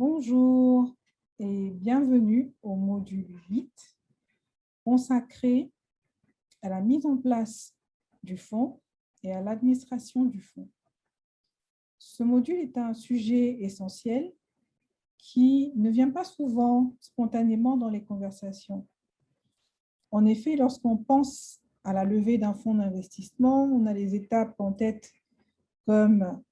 Bonjour et bienvenue au module 8 consacré à la mise en place du fonds et à l'administration du fonds. Ce module est un sujet essentiel qui ne vient pas souvent spontanément dans les conversations. En effet, lorsqu'on pense à la levée d'un fonds d'investissement, on a les étapes en tête comme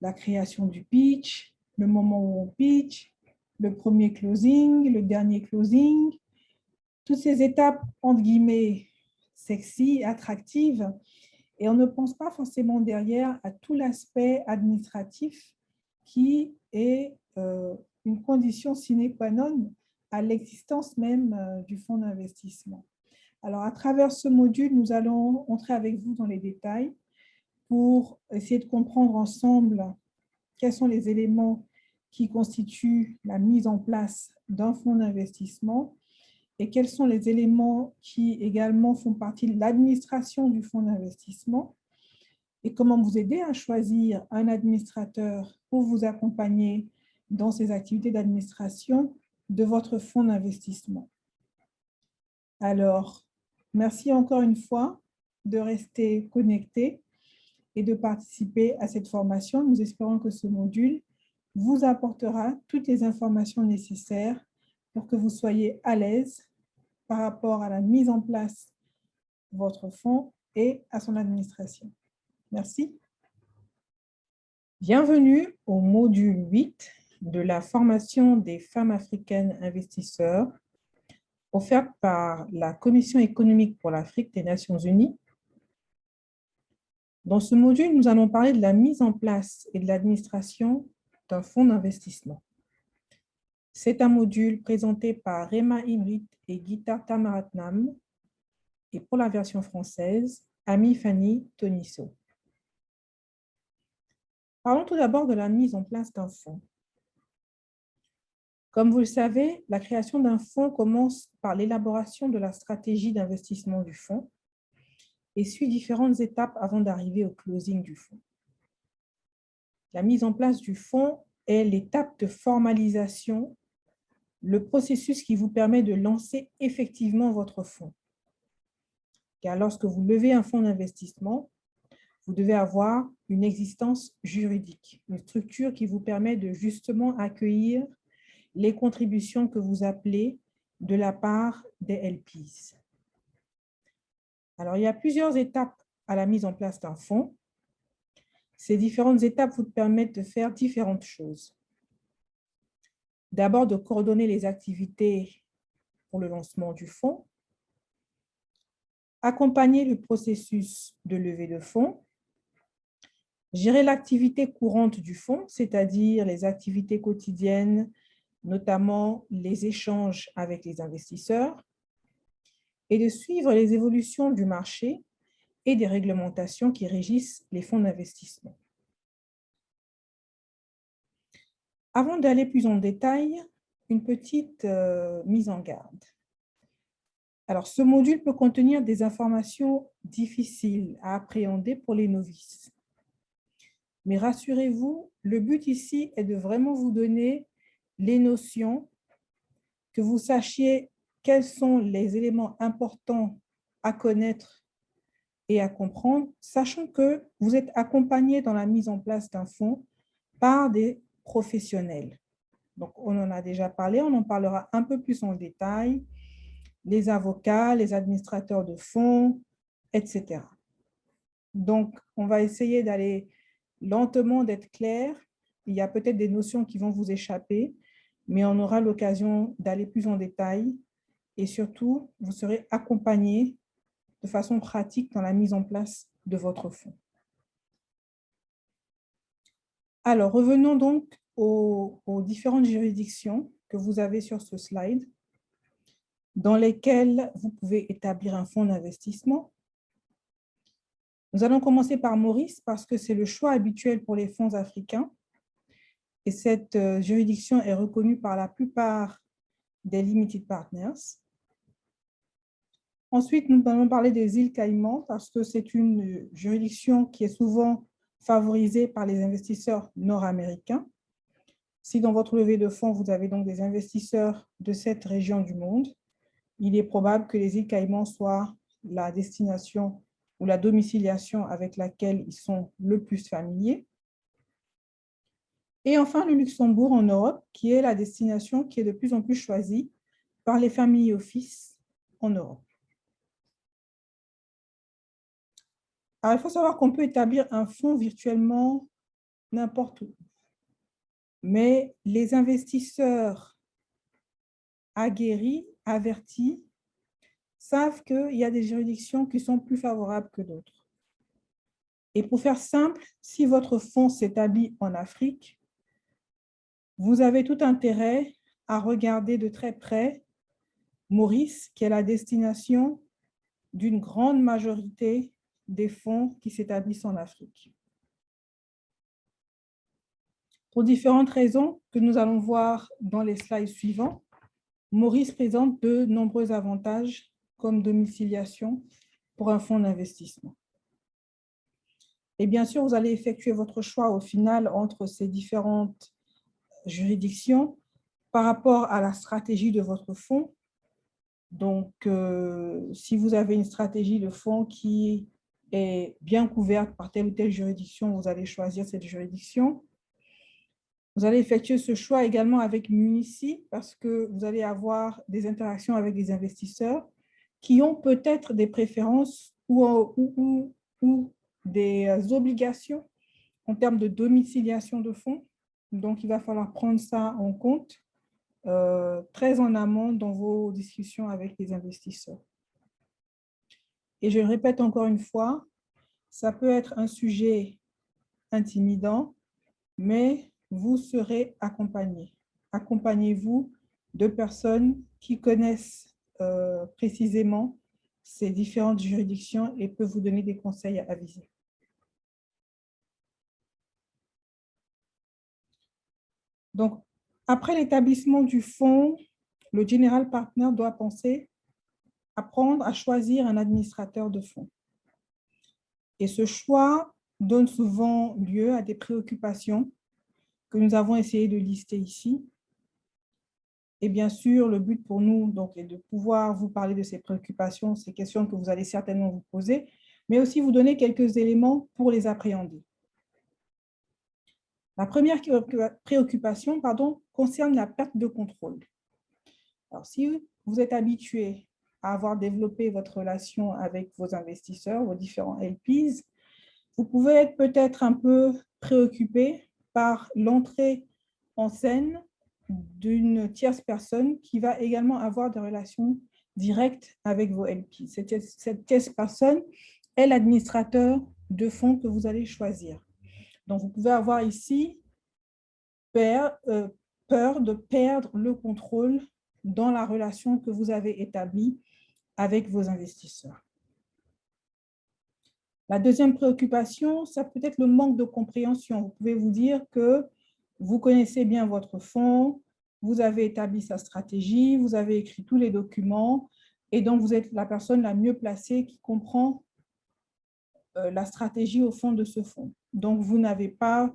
la création du pitch, le moment où on pitch, le premier closing, le dernier closing, toutes ces étapes, entre guillemets, sexy, attractives, et on ne pense pas forcément derrière à tout l'aspect administratif qui est une condition sine qua non à l'existence même du fonds d'investissement. Alors, à travers ce module, nous allons entrer avec vous dans les détails pour essayer de comprendre ensemble quels sont les éléments qui constituent la mise en place d'un fonds d'investissement et quels sont les éléments qui également font partie de l'administration du fonds d'investissement et comment vous aider à choisir un administrateur pour vous accompagner dans ces activités d'administration de votre fonds d'investissement. Alors, merci encore une fois de rester connecté et de participer à cette formation. Nous espérons que ce module vous apportera toutes les informations nécessaires pour que vous soyez à l'aise par rapport à la mise en place de votre fonds et à son administration. Merci. Bienvenue au module 8 de la formation des femmes africaines investisseurs offerte par la Commission économique pour l'Afrique des Nations Unies. Dans ce module, nous allons parler de la mise en place et de l'administration d'un fonds d'investissement. C'est un module présenté par Rema Imrit et Gita Tamaratnam et pour la version française, Amy Fanny Tonisso. Parlons tout d'abord de la mise en place d'un fonds. Comme vous le savez, la création d'un fonds commence par l'élaboration de la stratégie d'investissement du fonds et suit différentes étapes avant d'arriver au closing du fonds. La mise en place du fonds est l'étape de formalisation, le processus qui vous permet de lancer effectivement votre fonds. Car lorsque vous levez un fonds d'investissement, vous devez avoir une existence juridique, une structure qui vous permet de justement accueillir les contributions que vous appelez de la part des LPs. Alors, il y a plusieurs étapes à la mise en place d'un fonds. Ces différentes étapes vous permettent de faire différentes choses. D'abord, de coordonner les activités pour le lancement du fonds, accompagner le processus de levée de fonds, gérer l'activité courante du fonds, c'est-à-dire les activités quotidiennes, notamment les échanges avec les investisseurs, et de suivre les évolutions du marché et des réglementations qui régissent les fonds d'investissement. Avant d'aller plus en détail, une petite mise en garde. Alors, ce module peut contenir des informations difficiles à appréhender pour les novices. Mais rassurez-vous, le but ici est de vraiment vous donner les notions, que vous sachiez quels sont les éléments importants à connaître et à comprendre, sachant que vous êtes accompagné dans la mise en place d'un fonds par des professionnels. Donc, on en a déjà parlé, on en parlera un peu plus en détail, les avocats, les administrateurs de fonds, etc. Donc, on va essayer d'aller lentement, d'être clair. Il y a peut-être des notions qui vont vous échapper, mais on aura l'occasion d'aller plus en détail et surtout, vous serez accompagné de façon pratique dans la mise en place de votre fonds. Alors, revenons donc aux différentes juridictions que vous avez sur ce slide, dans lesquelles vous pouvez établir un fonds d'investissement. Nous allons commencer par Maurice parce que c'est le choix habituel pour les fonds africains et cette juridiction est reconnue par la plupart des limited partners. Ensuite, nous allons parler des îles Caïmans parce que c'est une juridiction qui est souvent favorisée par les investisseurs nord-américains. Si dans votre levée de fonds, vous avez donc des investisseurs de cette région du monde, il est probable que les îles Caïmans soient la destination ou la domiciliation avec laquelle ils sont le plus familiers. Et enfin, le Luxembourg en Europe, qui est la destination qui est de plus en plus choisie par les family office en Europe. Alors, il faut savoir qu'on peut établir un fonds virtuellement n'importe où. Mais les investisseurs aguerris, avertis, savent qu'il y a des juridictions qui sont plus favorables que d'autres. Et pour faire simple, si votre fonds s'établit en Afrique, vous avez tout intérêt à regarder de très près Maurice, qui est la destination d'une grande majorité des fonds qui s'établissent en Afrique. Pour différentes raisons que nous allons voir dans les slides suivants, Maurice présente de nombreux avantages comme domiciliation pour un fonds d'investissement. Et bien sûr, vous allez effectuer votre choix au final entre ces différentes juridictions par rapport à la stratégie de votre fonds. Donc, si vous avez une stratégie de fonds qui est bien couverte par telle ou telle juridiction, vous allez choisir cette juridiction. Vous allez effectuer ce choix également avec Munici parce que vous allez avoir des interactions avec des investisseurs qui ont peut-être des préférences ou des obligations en termes de domiciliation de fonds. Donc, il va falloir prendre ça en compte très en amont dans vos discussions avec les investisseurs. Et je le répète encore une fois, ça peut être un sujet intimidant, mais vous serez accompagné. Accompagnez-vous de personnes qui connaissent précisément ces différentes juridictions et peuvent vous donner des conseils avisés. Donc, après l'établissement du fonds, le General Partner doit penser apprendre à choisir un administrateur de fonds. Et ce choix donne souvent lieu à des préoccupations que nous avons essayé de lister ici. Et bien sûr, le but pour nous donc, est de pouvoir vous parler de ces préoccupations, ces questions que vous allez certainement vous poser, mais aussi vous donner quelques éléments pour les appréhender. La première préoccupation concerne la perte de contrôle. Alors, si vous êtes habitué à avoir développé votre relation avec vos investisseurs, vos différents LPs, vous pouvez être peut-être un peu préoccupé par l'entrée en scène d'une tierce personne qui va également avoir des relations directes avec vos LPs. Cette tierce personne est l'administrateur de fonds que vous allez choisir. Donc, vous pouvez avoir ici peur de perdre le contrôle dans la relation que vous avez établie avec vos investisseurs. La deuxième préoccupation, ça peut être le manque de compréhension. Vous pouvez vous dire que vous connaissez bien votre fonds, vous avez établi sa stratégie, vous avez écrit tous les documents, et donc vous êtes la personne la mieux placée qui comprend la stratégie au fond de ce fonds. Donc, vous n'avez pas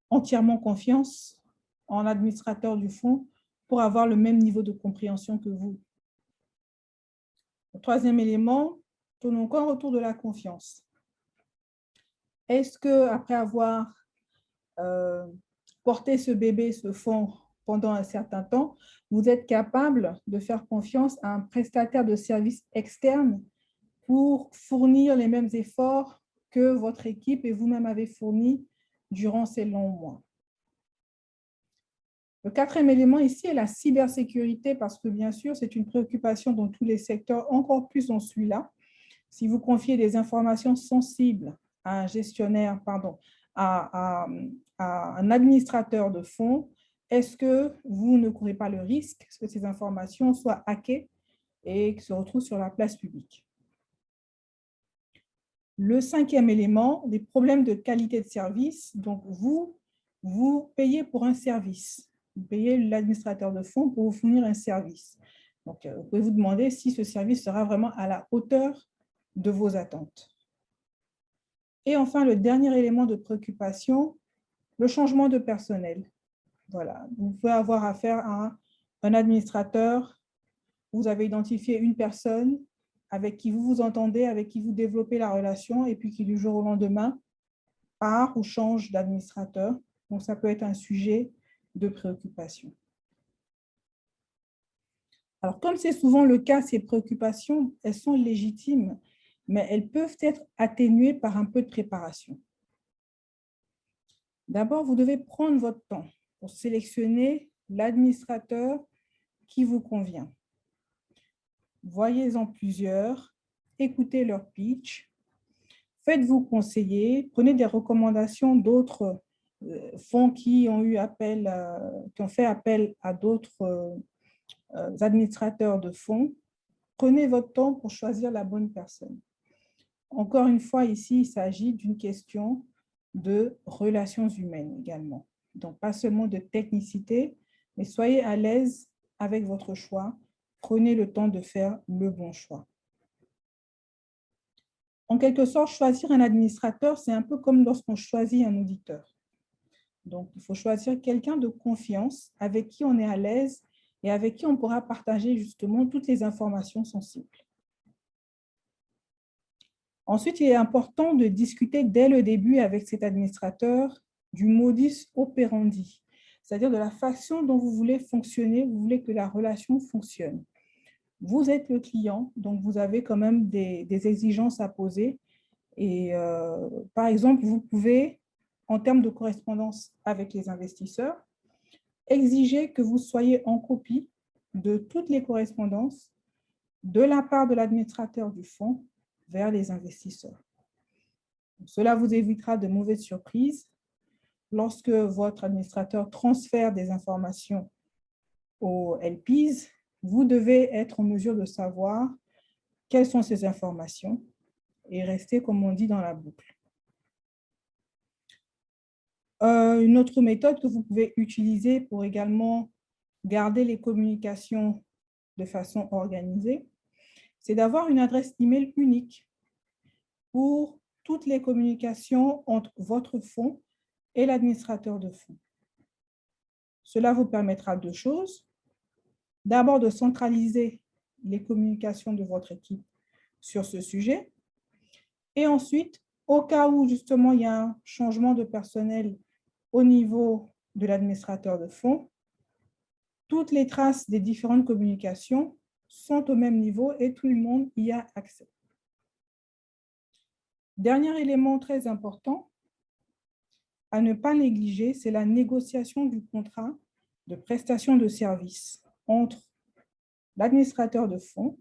entièrement confiance en l'administrateur du fonds pour avoir le même niveau de compréhension que vous. Le troisième élément tourne encore autour de la confiance. Est-ce qu'après avoir porté ce bébé, ce fonds, pendant un certain temps, vous êtes capable de faire confiance à un prestataire de services externe pour fournir les mêmes efforts que votre équipe et vous-même avez fourni durant ces longs mois? Le quatrième élément ici est la cybersécurité, parce que bien sûr, c'est une préoccupation dans tous les secteurs, encore plus dans celui-là. Si vous confiez des informations sensibles à un gestionnaire, à un administrateur de fonds, est-ce que vous ne courez pas le risque que ces informations soient hackées et se retrouvent sur la place publique? Le cinquième élément, des problèmes de qualité de service. Donc, vous payez pour un service. Vous payez l'administrateur de fonds pour vous fournir un service. Donc, vous pouvez vous demander si ce service sera vraiment à la hauteur de vos attentes. Et enfin, le dernier élément de préoccupation, le changement de personnel. Voilà. Vous pouvez avoir affaire à un administrateur, vous avez identifié une personne avec qui vous vous entendez, avec qui vous développez la relation, et puis qui du jour au lendemain part ou change d'administrateur. Donc, ça peut être un sujet de préoccupation. Alors, comme c'est souvent le cas, ces préoccupations, elles sont légitimes, mais elles peuvent être atténuées par un peu de préparation. D'abord, vous devez prendre votre temps pour sélectionner l'administrateur qui vous convient. Voyez-en plusieurs, écoutez leur pitch, faites-vous conseiller, prenez des recommandations d'autres fonds qui ont fait appel à d'autres administrateurs de fonds. Prenez votre temps pour choisir la bonne personne. Encore une fois, ici, il s'agit d'une question de relations humaines également. Donc, pas seulement de technicité, mais soyez à l'aise avec votre choix. Prenez le temps de faire le bon choix. En quelque sorte, choisir un administrateur, c'est un peu comme lorsqu'on choisit un auditeur. Donc, il faut choisir quelqu'un de confiance, avec qui on est à l'aise et avec qui on pourra partager justement toutes les informations sensibles. Ensuite, il est important de discuter dès le début avec cet administrateur du modus operandi, c'est-à-dire de la façon dont vous voulez fonctionner, vous voulez que la relation fonctionne. Vous êtes le client, donc vous avez quand même des exigences à poser. Et par exemple, vous pouvez, en termes de correspondance avec les investisseurs, exiger que vous soyez en copie de toutes les correspondances de la part de l'administrateur du fonds vers les investisseurs. Cela vous évitera de mauvaises surprises lorsque votre administrateur transfère des informations aux LPs. Vous devez être en mesure de savoir quelles sont ces informations et rester, comme on dit, dans la boucle. Une autre méthode que vous pouvez utiliser pour également garder les communications de façon organisée, c'est d'avoir une adresse email unique pour toutes les communications entre votre fonds et l'administrateur de fonds. Cela vous permettra deux choses. D'abord, de centraliser les communications de votre équipe sur ce sujet. Et ensuite, au cas où justement il y a un changement de personnel au niveau de l'administrateur de fonds, toutes les traces des différentes communications sont au même niveau et tout le monde y a accès. Dernier élément très important à ne pas négliger, c'est la négociation du contrat de prestation de services entre l'administrateur de fonds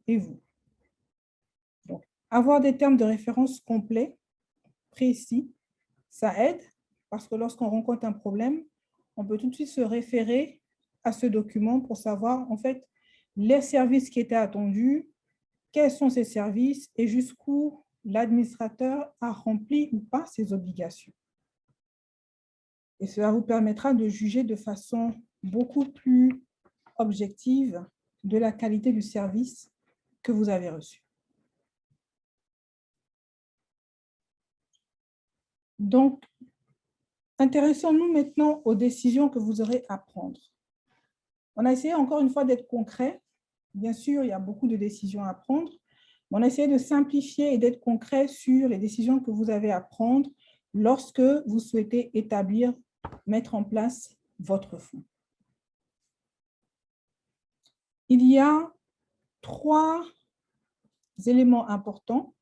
et vous. Donc, avoir des termes de référence complets, précis, ça aide parce que lorsqu'on rencontre un problème, on peut tout de suite se référer à ce document pour savoir en fait les services qui étaient attendus, quels sont ces services et jusqu'où l'administrateur a rempli ou pas ses obligations. Et cela vous permettra de juger de façon beaucoup plus objective de la qualité du service que vous avez reçu. Donc, intéressons-nous maintenant aux décisions que vous aurez à prendre. On a essayé encore une fois d'être concret. Bien sûr, il y a beaucoup de décisions à prendre, mais on a essayé de simplifier et d'être concret sur les décisions que vous avez à prendre lorsque vous souhaitez établir, mettre en place votre fonds. Il y a 3 éléments importants: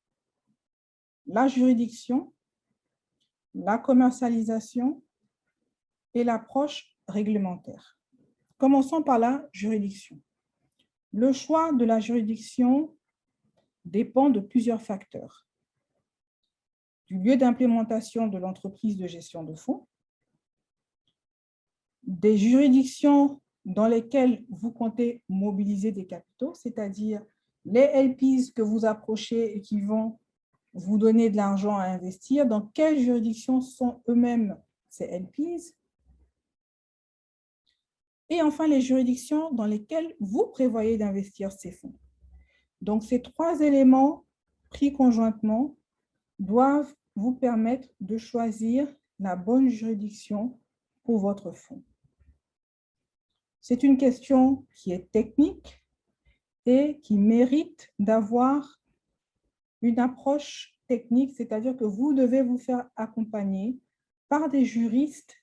la juridiction, la commercialisation et l'approche réglementaire. Commençons par la juridiction. Le choix de la juridiction dépend de plusieurs facteurs. Du lieu d'implémentation de l'entreprise de gestion de fonds, des juridictions dans lesquelles vous comptez mobiliser des capitaux, c'est-à-dire les LPs que vous approchez et qui vont vous donner de l'argent à investir, dans quelles juridictions sont eux-mêmes ces LPs. Et enfin, les juridictions dans lesquelles vous prévoyez d'investir ces fonds. Donc, ces 3 éléments pris conjointement doivent vous permettre de choisir la bonne juridiction pour votre fonds. C'est une question qui est technique et qui mérite d'avoir une approche technique, c'est-à-dire que vous devez vous faire accompagner par des juristes,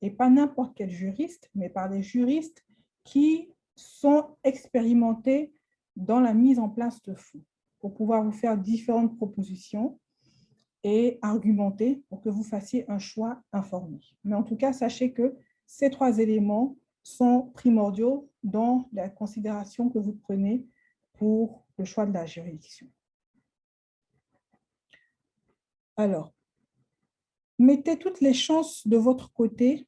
et pas n'importe quel juriste, mais par des juristes qui sont expérimentés dans la mise en place de fonds, pour pouvoir vous faire différentes propositions et argumenter pour que vous fassiez un choix informé. Mais en tout cas, sachez que ces 3 éléments sont primordiaux dans la considération que vous prenez pour le choix de la juridiction. Alors, mettez toutes les chances de votre côté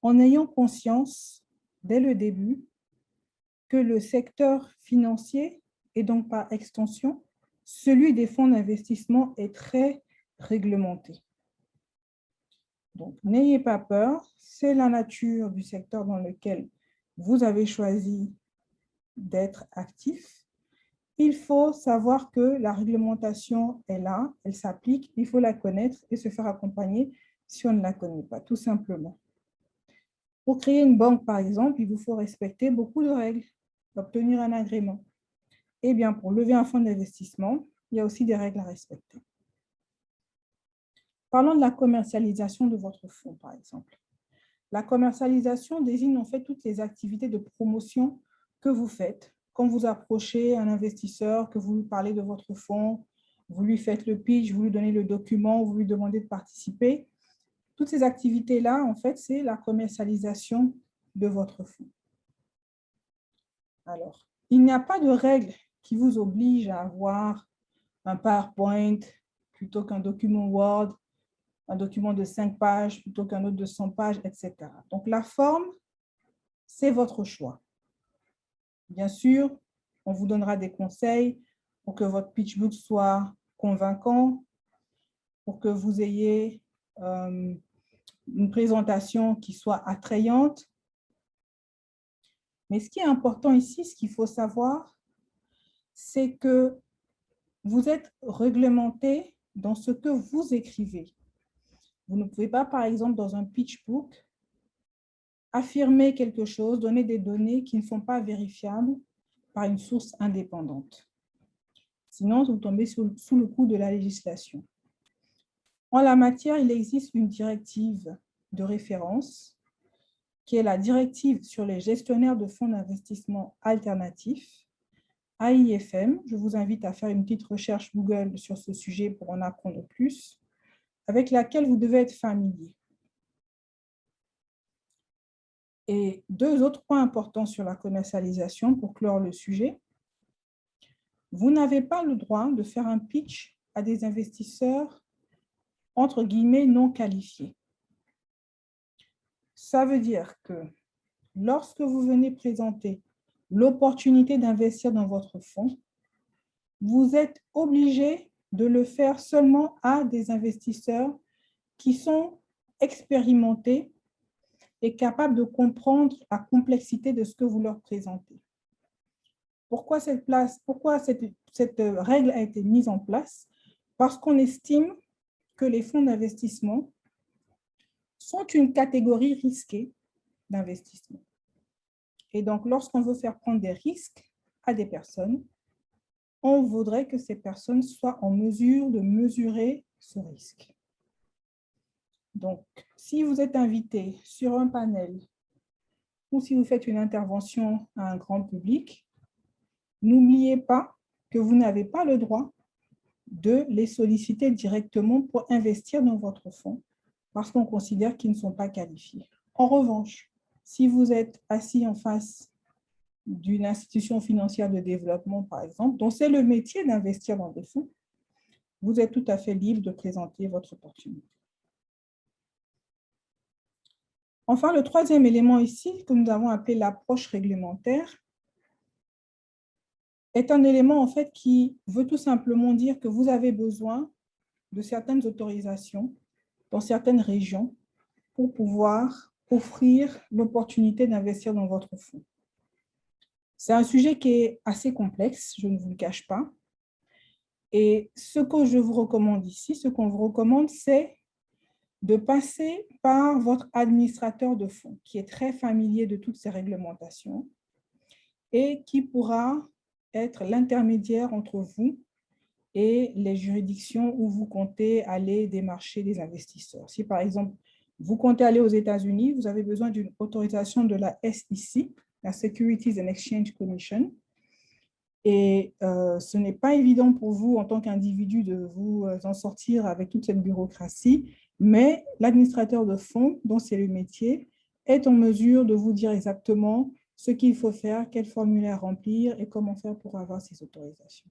en ayant conscience, dès le début, que le secteur financier, et donc par extension, celui des fonds d'investissement est très réglementé. Donc, n'ayez pas peur, c'est la nature du secteur dans lequel vous avez choisi d'être actif. Il faut savoir que la réglementation est là, elle s'applique, il faut la connaître et se faire accompagner si on ne la connaît pas, tout simplement. Pour créer une banque, par exemple, il vous faut respecter beaucoup de règles, obtenir un agrément. Eh bien, pour lever un fonds d'investissement, il y a aussi des règles à respecter. Parlons de la commercialisation de votre fonds, par exemple. La commercialisation désigne en fait toutes les activités de promotion que vous faites. Quand vous approchez un investisseur, que vous lui parlez de votre fonds, vous lui faites le pitch, vous lui donnez le document, vous lui demandez de participer. Toutes ces activités-là, en fait, c'est la commercialisation de votre fonds. Alors, il n'y a pas de règle qui vous oblige à avoir un PowerPoint plutôt qu'un document Word, un document de 5 pages plutôt qu'un autre de 100 pages, etc. Donc, la forme, c'est votre choix. Bien sûr, on vous donnera des conseils pour que votre pitch book soit convaincant, pour que vous ayez une présentation qui soit attrayante. Mais ce qui est important ici, ce qu'il faut savoir, c'est que vous êtes réglementé dans ce que vous écrivez. Vous ne pouvez pas, par exemple, dans un pitch book, affirmer quelque chose, donner des données qui ne sont pas vérifiables par une source indépendante. Sinon, vous tombez sous le coup de la législation. En la matière, il existe une directive de référence qui est la directive sur les gestionnaires de fonds d'investissement alternatifs, AIFM. Je vous invite à faire une petite recherche Google sur ce sujet pour en apprendre plus, avec laquelle vous devez être familier. Et 2 autres points importants sur la commercialisation pour clore le sujet. Vous n'avez pas le droit de faire un pitch à des investisseurs entre guillemets non qualifiés. Ça veut dire que lorsque vous venez présenter l'opportunité d'investir dans votre fonds, vous êtes obligé de le faire seulement à des investisseurs qui sont expérimentés et capables de comprendre la complexité de ce que vous leur présentez. Pourquoi cette règle a été mise en place? Parce qu'on estime que les fonds d'investissement sont une catégorie risquée d'investissement. Et donc, lorsqu'on veut faire prendre des risques à des personnes, on voudrait que ces personnes soient en mesure de mesurer ce risque. Donc, si vous êtes invité sur un panel ou si vous faites une intervention à un grand public, n'oubliez pas que vous n'avez pas le droit de les solliciter directement pour investir dans votre fonds parce qu'on considère qu'ils ne sont pas qualifiés. En revanche, si vous êtes assis en face d'une institution financière de développement, par exemple, dont c'est le métier d'investir dans des fonds, vous êtes tout à fait libre de présenter votre opportunité. Enfin, le 3e élément ici, que nous avons appelé l'approche réglementaire, est un élément en fait qui veut tout simplement dire que vous avez besoin de certaines autorisations dans certaines régions pour pouvoir offrir l'opportunité d'investir dans votre fonds. C'est un sujet qui est assez complexe, je ne vous le cache pas. Et ce que je vous recommande ici, ce qu'on vous recommande, c'est de passer par votre administrateur de fonds, qui est très familier de toutes ces réglementations et qui pourra être l'intermédiaire entre vous et les juridictions où vous comptez aller démarcher des investisseurs. Si par exemple, vous comptez aller aux États-Unis, vous avez besoin d'une autorisation de la SEC, la Securities and Exchange Commission, et ce n'est pas évident pour vous en tant qu'individu de vous en sortir avec toute cette bureaucratie, mais l'administrateur de fonds, dont c'est le métier, est en mesure de vous dire exactement ce qu'il faut faire, quel formulaire remplir et comment faire pour avoir ces autorisations.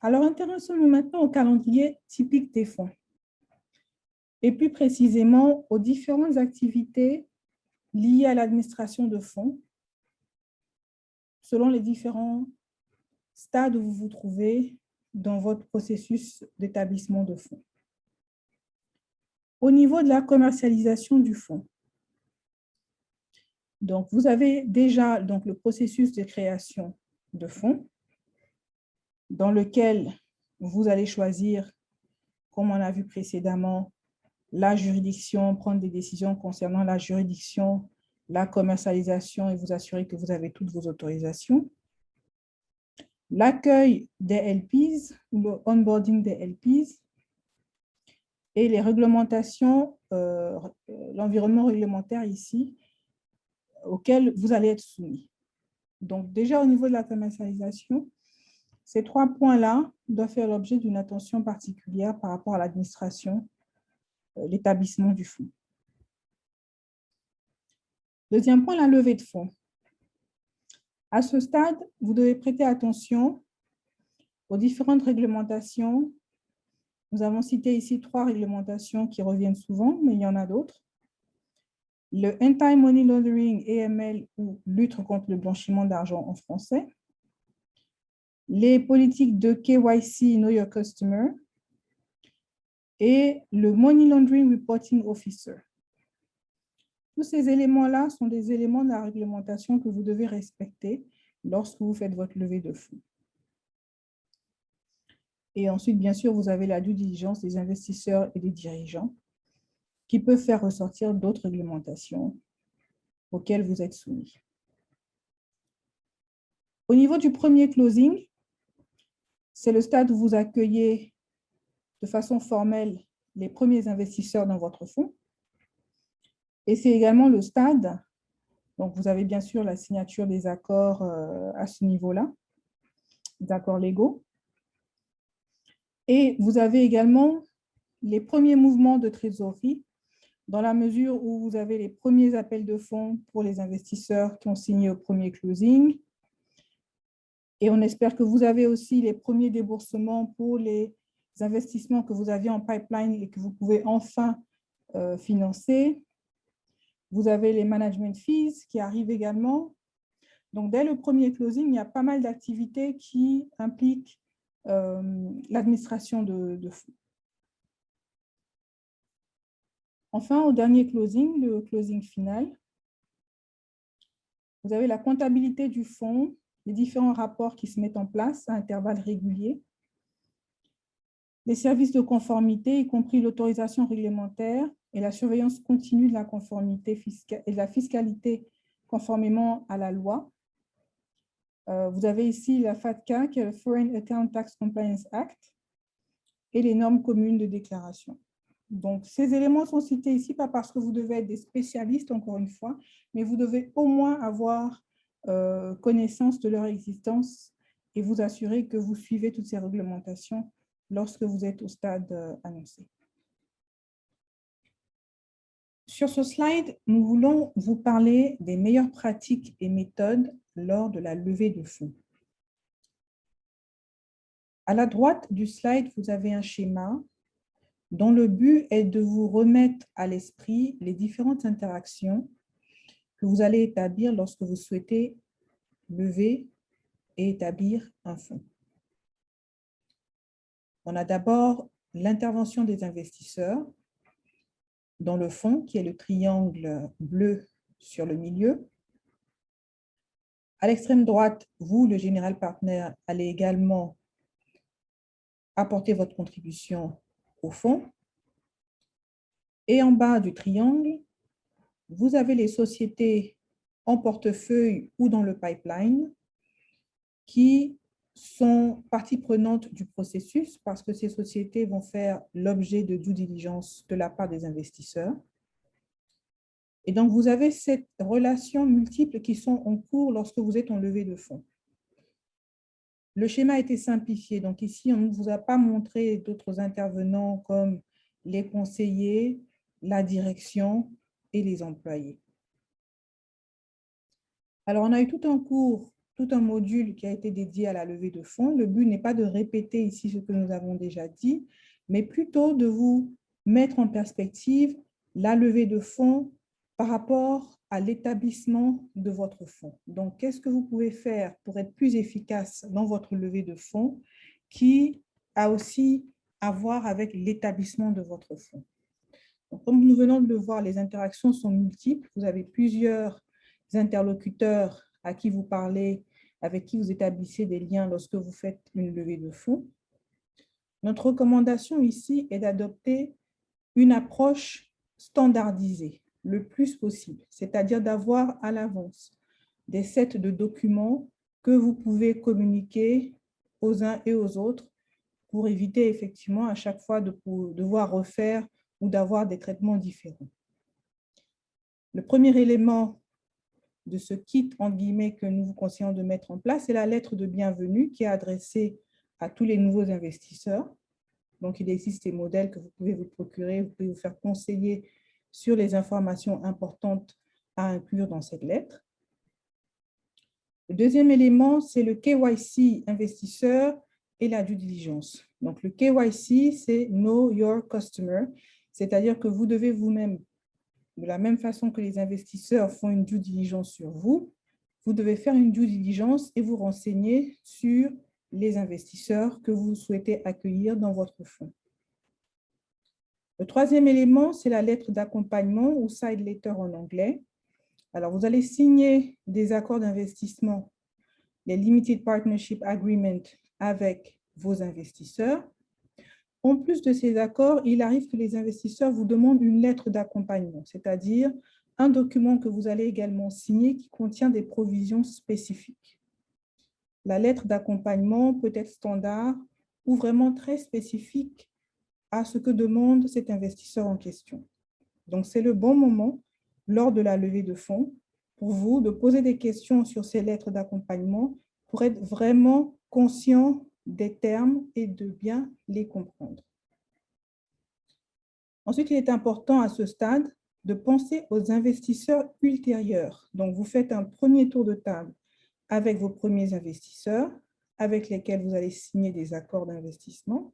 Alors, intéressons-nous maintenant au calendrier typique des fonds et plus précisément aux différentes activités liées à l'administration de fonds selon les différents stades où vous vous trouvez dans votre processus d'établissement de fonds. Au niveau de la commercialisation du fonds, donc vous avez déjà le processus de création de fonds dans lequel vous allez choisir, comme on a vu précédemment, la juridiction, prendre des décisions concernant la juridiction, la commercialisation et vous assurer que vous avez toutes vos autorisations. L'accueil des LPs ou le onboarding des LPs et les réglementations, l'environnement réglementaire ici, auquel vous allez être soumis. Donc déjà au niveau de la commercialisation, ces 3 points-là doivent faire l'objet d'une attention particulière par rapport à l'administration, l'établissement du fonds. Deuxième point, la levée de fonds. À ce stade, vous devez prêter attention aux différentes réglementations. Nous avons cité ici 3 réglementations qui reviennent souvent, mais il y en a d'autres. Le Anti-Money Laundering, AML, ou lutte contre le blanchiment d'argent en français. Les politiques de KYC, Know Your Customer. Et le Money Laundering Reporting Officer. Tous ces éléments-là sont des éléments de la réglementation que vous devez respecter lorsque vous faites votre levée de fonds. Et ensuite, bien sûr, vous avez la due diligence des investisseurs et des dirigeants qui peuvent faire ressortir d'autres réglementations auxquelles vous êtes soumis. Au niveau du premier closing, c'est le stade où vous accueillez de façon formelle les premiers investisseurs dans votre fonds. Et c'est également le stade, donc vous avez bien sûr la signature des accords à ce niveau-là, des accords légaux. Et vous avez également les premiers mouvements de trésorerie dans la mesure où vous avez les premiers appels de fonds pour les investisseurs qui ont signé au premier closing. Et on espère que vous avez aussi les premiers déboursements pour les investissements que vous aviez en pipeline et que vous pouvez enfin financer. Vous avez les management fees qui arrivent également. Donc, dès le premier closing, il y a pas mal d'activités qui impliquent l'administration de fonds. Enfin, au dernier closing, le closing final, vous avez la comptabilité du fonds, les différents rapports qui se mettent en place à intervalles réguliers, les services de conformité, y compris l'autorisation réglementaire et la surveillance continue de la conformité fiscale et de la fiscalité conformément à la loi. Vous avez ici la FATCA, qui est le Foreign Account Tax Compliance Act, et les normes communes de déclaration. Donc, ces éléments sont cités ici, pas parce que vous devez être des spécialistes, encore une fois, mais vous devez au moins avoir connaissance de leur existence et vous assurer que vous suivez toutes ces réglementations lorsque vous êtes au stade annoncé. Sur ce slide, nous voulons vous parler des meilleures pratiques et méthodes lors de la levée de fonds. À la droite du slide, vous avez un schéma dont le but est de vous remettre à l'esprit les différentes interactions que vous allez établir lorsque vous souhaitez lever et établir un fonds. On a d'abord l'intervention des investisseurs dans le fonds, qui est le triangle bleu sur le milieu. À l'extrême droite, vous, le général partner, allez également apporter votre contribution au fonds. Et en bas du triangle, vous avez les sociétés en portefeuille ou dans le pipeline qui sont partie prenante du processus parce que ces sociétés vont faire l'objet de due diligence de la part des investisseurs. Et donc, vous avez cette relation multiple qui sont en cours lorsque vous êtes en levée de fonds. Le schéma a été simplifié. Donc ici, on ne vous a pas montré d'autres intervenants comme les conseillers, la direction et les employés. Alors, on a eu tout un cours, tout un module qui a été dédié à la levée de fonds. Le but n'est pas de répéter ici ce que nous avons déjà dit, mais plutôt de vous mettre en perspective la levée de fonds par rapport à l'établissement de votre fonds. Donc, qu'est-ce que vous pouvez faire pour être plus efficace dans votre levée de fonds qui a aussi à voir avec l'établissement de votre fonds. Donc, comme nous venons de le voir, les interactions sont multiples. Vous avez plusieurs interlocuteurs à qui vous parlez, avec qui vous établissez des liens lorsque vous faites une levée de fonds. Notre recommandation ici est d'adopter une approche standardisée le plus possible, c'est-à-dire d'avoir à l'avance des sets de documents que vous pouvez communiquer aux uns et aux autres pour éviter effectivement à chaque fois de devoir refaire ou d'avoir des traitements différents. Le premier élément de ce kit, entre guillemets, que nous vous conseillons de mettre en place, c'est la lettre de bienvenue qui est adressée à tous les nouveaux investisseurs. Donc, il existe des modèles que vous pouvez vous procurer, vous pouvez vous faire conseiller sur les informations importantes à inclure dans cette lettre. Le deuxième élément, c'est le KYC investisseur et la due diligence. Donc, le KYC, c'est Know Your Customer, c'est-à-dire que vous devez vous-même, de la même façon que les investisseurs font une due diligence sur vous, vous devez faire une due diligence et vous renseigner sur les investisseurs que vous souhaitez accueillir dans votre fonds. Le troisième élément, c'est la lettre d'accompagnement ou side letter en anglais. Alors, vous allez signer des accords d'investissement, les Limited Partnership Agreement avec vos investisseurs. En plus de ces accords, il arrive que les investisseurs vous demandent une lettre d'accompagnement, c'est-à-dire un document que vous allez également signer qui contient des provisions spécifiques. La lettre d'accompagnement peut être standard ou vraiment très spécifique à ce que demande cet investisseur en question. Donc, c'est le bon moment, lors de la levée de fonds, pour vous de poser des questions sur ces lettres d'accompagnement pour être vraiment conscient des termes et de bien les comprendre. Ensuite, il est important à ce stade de penser aux investisseurs ultérieurs. Donc, vous faites un premier tour de table avec vos premiers investisseurs, avec lesquels vous allez signer des accords d'investissement.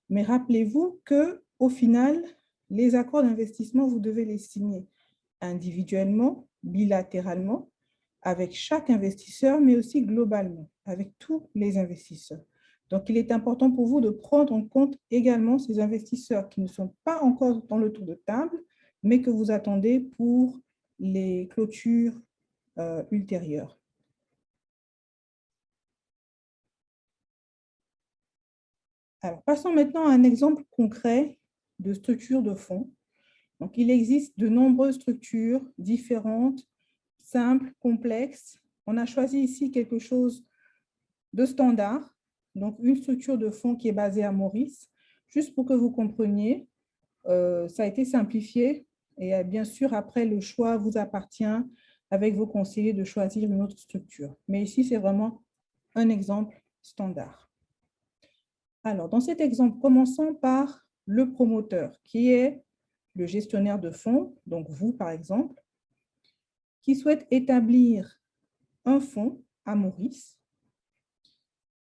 Mais rappelez-vous qu'au final, les accords d'investissement, vous devez les signer individuellement, bilatéralement, avec chaque investisseur, mais aussi globalement, avec tous les investisseurs. Donc, il est important pour vous de prendre en compte également ces investisseurs qui ne sont pas encore dans le tour de table, mais que vous attendez pour les clôtures ultérieures. Alors, passons maintenant à un exemple concret de structure de fonds. Donc, il existe de nombreuses structures différentes, simples, complexes. On a choisi ici quelque chose de standard, donc une structure de fonds qui est basée à Maurice, juste pour que vous compreniez. Ça a été simplifié et bien sûr, après, le choix vous appartient avec vos conseillers de choisir une autre structure. Mais ici, c'est vraiment un exemple standard. Alors, dans cet exemple, commençons par le promoteur, qui est le gestionnaire de fonds, donc vous, par exemple, qui souhaite établir un fonds à Maurice.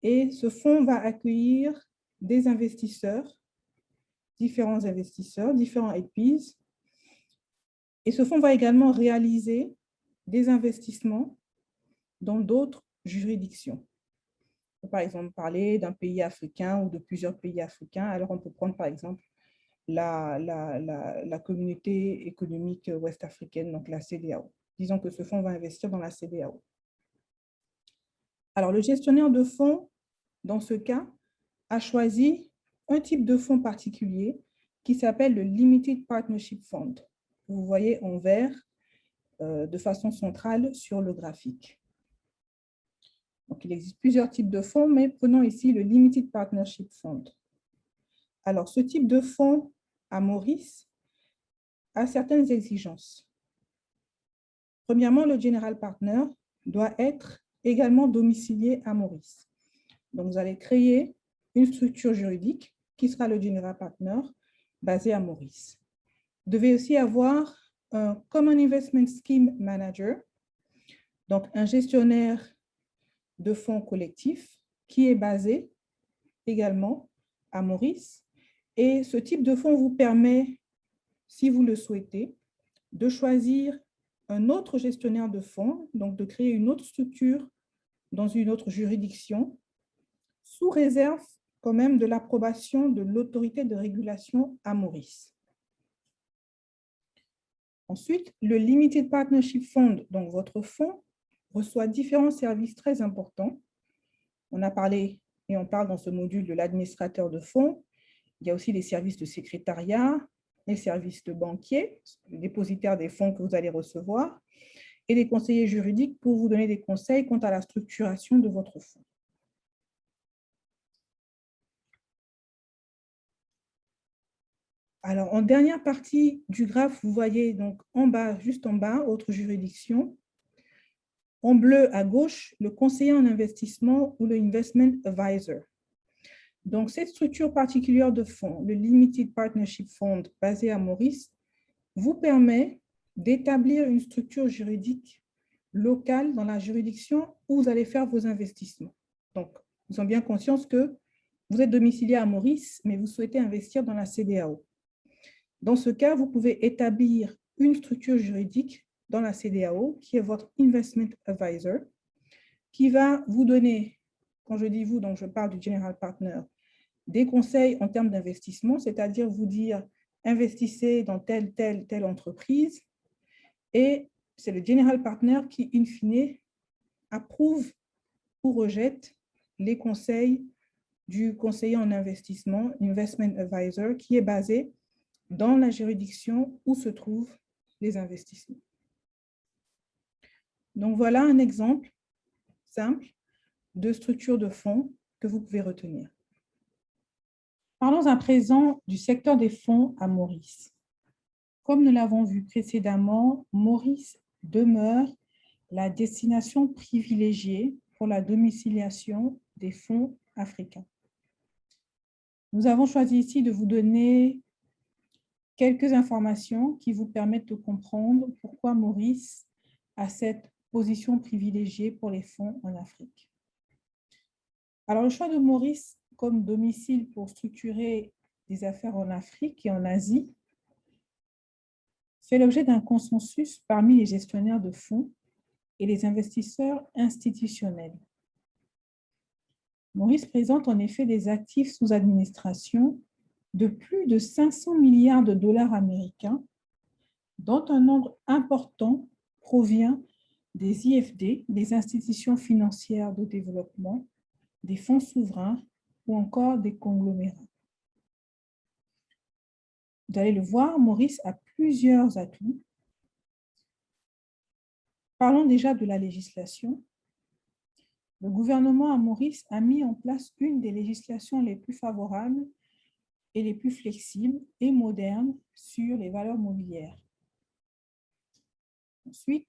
Et ce fonds va accueillir des investisseurs, différents LPs. Et ce fonds va également réaliser des investissements dans d'autres juridictions. On peut par exemple parler d'un pays africain ou de plusieurs pays africains. Alors, on peut prendre par exemple la communauté économique ouest-africaine, donc la CEDEAO. Disons que ce fonds va investir dans la CEDEAO. Alors, le gestionnaire de fonds, dans ce cas, a choisi un type de fonds particulier qui s'appelle le Limited Partnership Fund. Vous voyez en vert de façon centrale sur le graphique. Donc, il existe plusieurs types de fonds, mais prenons ici le Limited Partnership Fund. Alors, ce type de fonds à Maurice a certaines exigences. Premièrement, le General Partner doit être également domicilié à Maurice. Donc, vous allez créer une structure juridique qui sera le General Partner basé à Maurice. Vous devez aussi avoir un Common Investment Scheme Manager, donc un gestionnaire de fonds collectifs qui est basé également à Maurice. Et ce type de fonds vous permet, si vous le souhaitez, de choisir un autre gestionnaire de fonds, donc de créer une autre structure dans une autre juridiction, sous réserve quand même de l'approbation de l'autorité de régulation à Maurice. Ensuite, le Limited Partnership Fund, donc votre fonds, reçoit différents services très importants. On a parlé et on parle dans ce module de l'administrateur de fonds. Il y a aussi les services de secrétariat, les services de banquier, le dépositaire des fonds que vous allez recevoir, et les conseillers juridiques pour vous donner des conseils quant à la structuration de votre fonds. Alors, en dernière partie du graphe, vous voyez donc en bas, juste en bas, autre juridiction. En bleu à gauche, le conseiller en investissement ou le investment advisor. Donc, cette structure particulière de fonds, le Limited Partnership Fund basé à Maurice, vous permet d'établir une structure juridique locale dans la juridiction où vous allez faire vos investissements. Donc, nous sommes bien conscients que vous êtes domicilié à Maurice, mais vous souhaitez investir dans la CEDEAO. Dans ce cas, vous pouvez établir une structure juridique dans la CEDEAO, qui est votre Investment Advisor, qui va vous donner, quand je dis vous, donc je parle du General Partner, des conseils en termes d'investissement, c'est-à-dire vous dire investissez dans telle entreprise, et c'est le General Partner qui, in fine, approuve ou rejette les conseils du conseiller en investissement, Investment Advisor, qui est basé dans la juridiction où se trouvent les investissements. Donc, voilà un exemple simple de structure de fonds que vous pouvez retenir. Parlons à présent du secteur des fonds à Maurice. Comme nous l'avons vu précédemment, Maurice demeure la destination privilégiée pour la domiciliation des fonds africains. Nous avons choisi ici de vous donner quelques informations qui vous permettent de comprendre pourquoi Maurice a cette position privilégiée pour les fonds en Afrique. Alors, le choix de Maurice comme domicile pour structurer des affaires en Afrique et en Asie fait l'objet d'un consensus parmi les gestionnaires de fonds et les investisseurs institutionnels. Maurice présente en effet des actifs sous administration de plus de 500 milliards de dollars américains, dont un nombre important provient des IFD, des institutions financières de développement, des fonds souverains ou encore des conglomérats. Vous allez le voir, Maurice a plusieurs atouts. Parlons déjà de la législation. Le gouvernement à Maurice a mis en place une des législations les plus favorables et les plus flexibles et modernes sur les valeurs mobilières. Ensuite,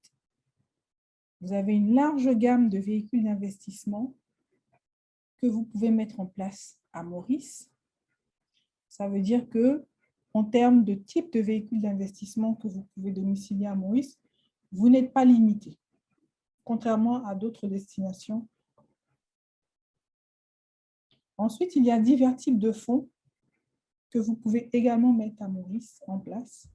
vous avez une large gamme de véhicules d'investissement que vous pouvez mettre en place à Maurice. Ça veut dire que, en termes de type de véhicule d'investissement que vous pouvez domicilier à Maurice, vous n'êtes pas limité, contrairement à d'autres destinations. Ensuite, il y a divers types de fonds que vous pouvez également mettre à Maurice en place.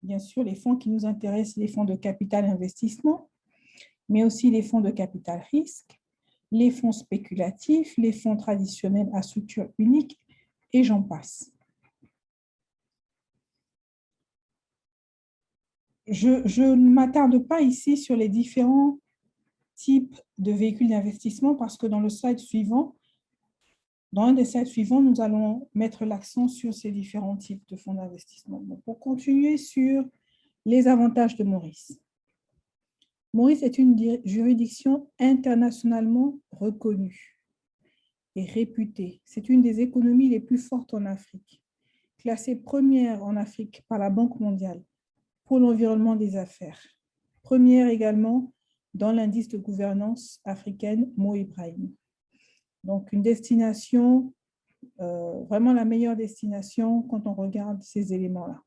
Bien sûr, les fonds qui nous intéressent, les fonds de capital investissement, mais aussi les fonds de capital risque, les fonds spéculatifs, les fonds traditionnels à structure unique, et j'en passe. Je ne m'attarde pas ici sur les différents types de véhicules d'investissement parce que dans le slide suivant, Dans un des slides suivants, nous allons mettre l'accent sur ces différents types de fonds d'investissement. Pour continuer sur les avantages de Maurice. Maurice est une juridiction internationalement reconnue et réputée. C'est une des économies les plus fortes en Afrique, classée première en Afrique par la Banque mondiale pour l'environnement des affaires. Première également dans l'indice de gouvernance africaine Mo Ibrahim. Donc, une destination, vraiment la meilleure destination quand on regarde ces éléments-là.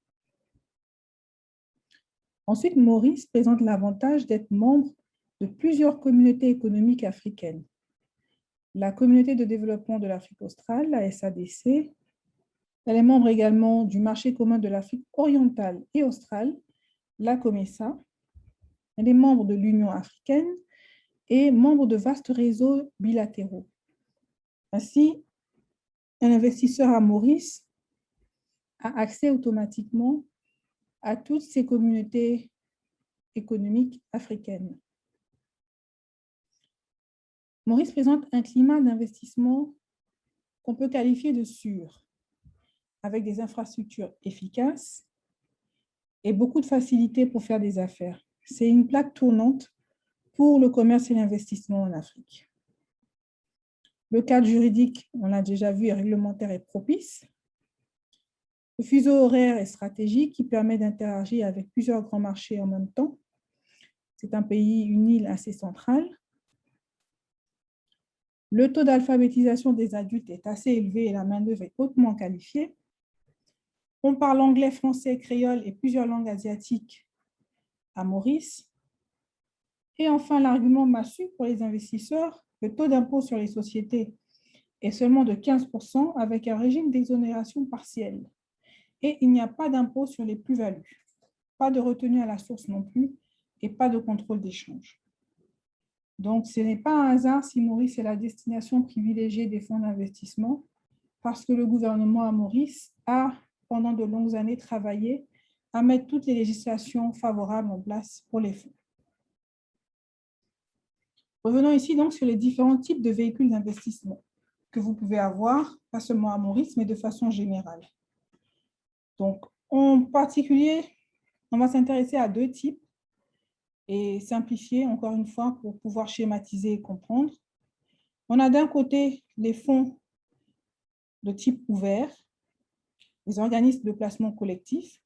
Ensuite, Maurice présente l'avantage d'être membre de plusieurs communautés économiques africaines. La Communauté de développement de l'Afrique australe, la SADC, elle est membre également du marché commun de l'Afrique orientale et australe, la COMESA. Elle est membre de l'Union africaine et membre de vastes réseaux bilatéraux. Ainsi, un investisseur à Maurice a accès automatiquement à toutes ces communautés économiques africaines. Maurice présente un climat d'investissement qu'on peut qualifier de sûr, avec des infrastructures efficaces et beaucoup de facilité pour faire des affaires. C'est une plaque tournante pour le commerce et l'investissement en Afrique. Le cadre juridique, on l'a déjà vu, est réglementaire et propice. Le fuseau horaire est stratégique qui permet d'interagir avec plusieurs grands marchés en même temps. C'est un pays, une île assez centrale. Le taux d'alphabétisation des adultes est assez élevé et la main-d'œuvre est hautement qualifiée. On parle anglais, français, créole et plusieurs langues asiatiques à Maurice. Et enfin, l'argument massu pour les investisseurs, le taux d'impôt sur les sociétés est seulement de 15% avec un régime d'exonération partielle. Et il n'y a pas d'impôt sur les plus-values, pas de retenue à la source non plus et pas de contrôle d'échange. Donc, ce n'est pas un hasard si Maurice est la destination privilégiée des fonds d'investissement parce que le gouvernement à Maurice a, pendant de longues années, travaillé à mettre toutes les législations favorables en place pour les fonds. Revenons ici donc sur les différents types de véhicules d'investissement que vous pouvez avoir, pas seulement à Maurice, mais de façon générale. Donc, en particulier, on va s'intéresser à deux types et simplifier encore une fois pour pouvoir schématiser et comprendre. On a d'un côté les fonds de type ouvert, les organismes de placement collectif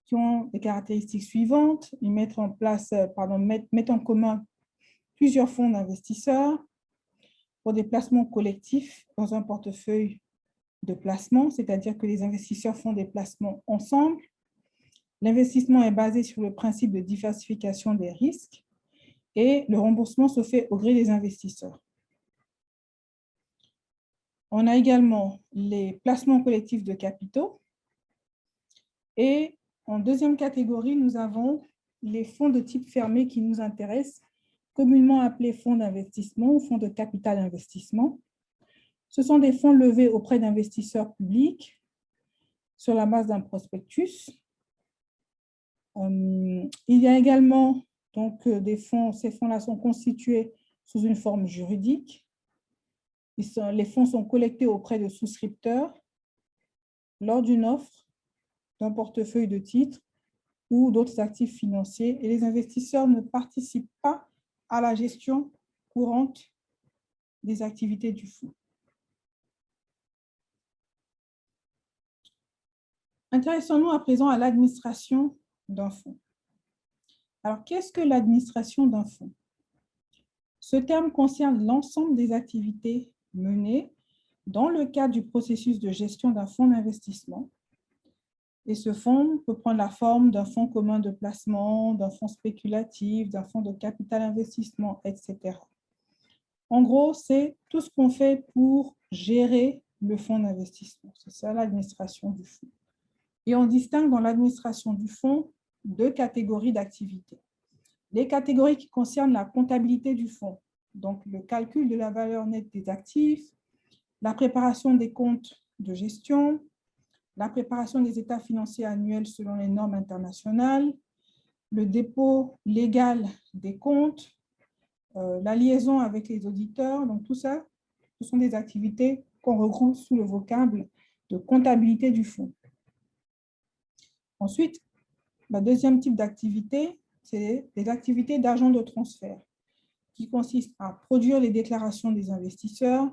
qui ont les caractéristiques suivantes. Ils mettent en commun plusieurs fonds d'investisseurs pour des placements collectifs dans un portefeuille de placement, c'est-à-dire que les investisseurs font des placements ensemble. L'investissement est basé sur le principe de diversification des risques et le remboursement se fait au gré des investisseurs. On a également les placements collectifs de capitaux et en deuxième catégorie, nous avons les fonds de type fermé qui nous intéressent, communément appelés fonds d'investissement ou fonds de capital investissement. Ce sont des fonds levés auprès d'investisseurs publics sur la base d'un prospectus. Il y a également donc, des fonds, ces fonds-là sont constitués sous une forme juridique. Les fonds sont collectés auprès de souscripteurs lors d'une offre d'un portefeuille de titres ou d'autres actifs financiers et les investisseurs ne participent pas à la gestion courante des activités du fonds. Intéressons-nous à présent à l'administration d'un fonds. Alors, qu'est-ce que l'administration d'un fonds? Ce terme concerne l'ensemble des activités menées dans le cadre du processus de gestion d'un fonds d'investissement. Et ce fonds peut prendre la forme d'un fonds commun de placement, d'un fonds spéculatif, d'un fonds de capital investissement, etc. En gros, c'est tout ce qu'on fait pour gérer le fonds d'investissement. C'est ça l'administration du fonds. Et on distingue dans l'administration du fonds deux catégories d'activités. Les catégories qui concernent la comptabilité du fonds, donc le calcul de la valeur nette des actifs, la préparation des comptes de gestion, la préparation des états financiers annuels selon les normes internationales, le dépôt légal des comptes, la liaison avec les auditeurs, donc tout ça, Ce sont des activités qu'on regroupe sous le vocable de comptabilité du fonds. Ensuite, le deuxième type d'activité, c'est les activités d'agent de transfert, qui consistent à produire les déclarations des investisseurs,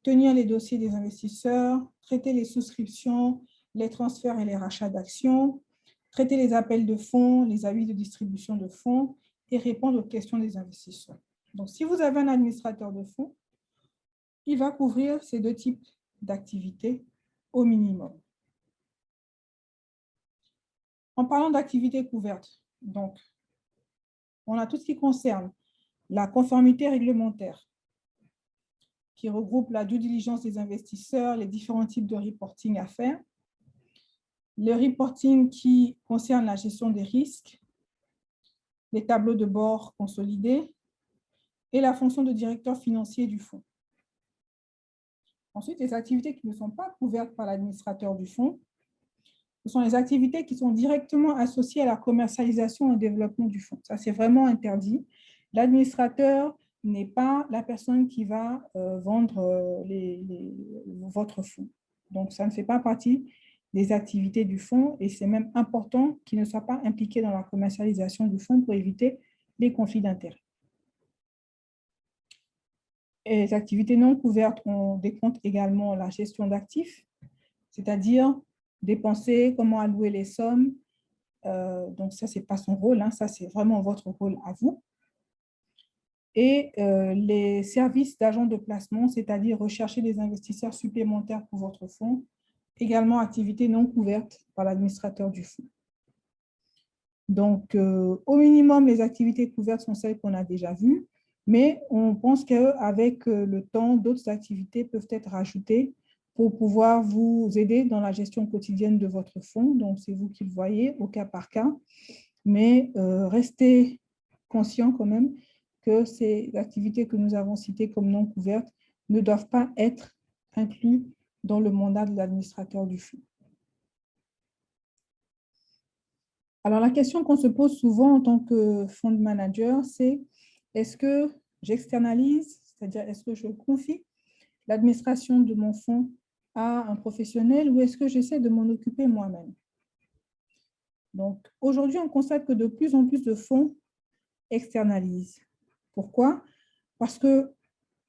tenir les dossiers des investisseurs, traiter les souscriptions, les transferts et les rachats d'actions, traiter les appels de fonds, les avis de distribution de fonds et répondre aux questions des investisseurs. Donc, si vous avez un administrateur de fonds, il va couvrir ces deux types d'activités au minimum. En parlant d'activités couvertes, donc, on a tout ce qui concerne la conformité réglementaire, qui regroupe la due diligence des investisseurs, les différents types de reporting à faire, le reporting qui concerne la gestion des risques, les tableaux de bord consolidés et la fonction de directeur financier du fonds. Ensuite, les activités qui ne sont pas couvertes par l'administrateur du fonds, ce sont les activités qui sont directement associées à la commercialisation et au développement du fonds. Ça, c'est vraiment interdit. L'administrateur n'est pas la personne qui va vendre votre fonds. Donc, ça ne fait pas partie des activités du fonds et c'est même important qu'il ne soit pas impliqué dans la commercialisation du fonds pour éviter les conflits d'intérêts. Et les activités non couvertes, on décompte également la gestion d'actifs, c'est-à-dire dépenser, comment allouer les sommes. Donc, ça, ce n'est pas son rôle, hein, ça, c'est vraiment votre rôle à vous. Et les services d'agents de placement, c'est-à-dire rechercher des investisseurs supplémentaires pour votre fonds, également activités non couvertes par l'administrateur du fonds. Donc, au minimum, les activités couvertes sont celles qu'on a déjà vues, mais on pense qu'avec le temps, d'autres activités peuvent être rajoutées pour pouvoir vous aider dans la gestion quotidienne de votre fonds. Donc, c'est vous qui le voyez au cas par cas, mais restez conscient quand même que ces activités que nous avons citées comme non couvertes ne doivent pas être incluses dans le mandat de l'administrateur du fonds. Alors, la question qu'on se pose souvent en tant que fund manager, c'est est-ce que j'externalise, c'est-à-dire est-ce que je confie l'administration de mon fonds à un professionnel ou est-ce que j'essaie de m'en occuper moi-même? Donc, aujourd'hui, on constate que de plus en plus de fonds externalisent. Pourquoi? Parce que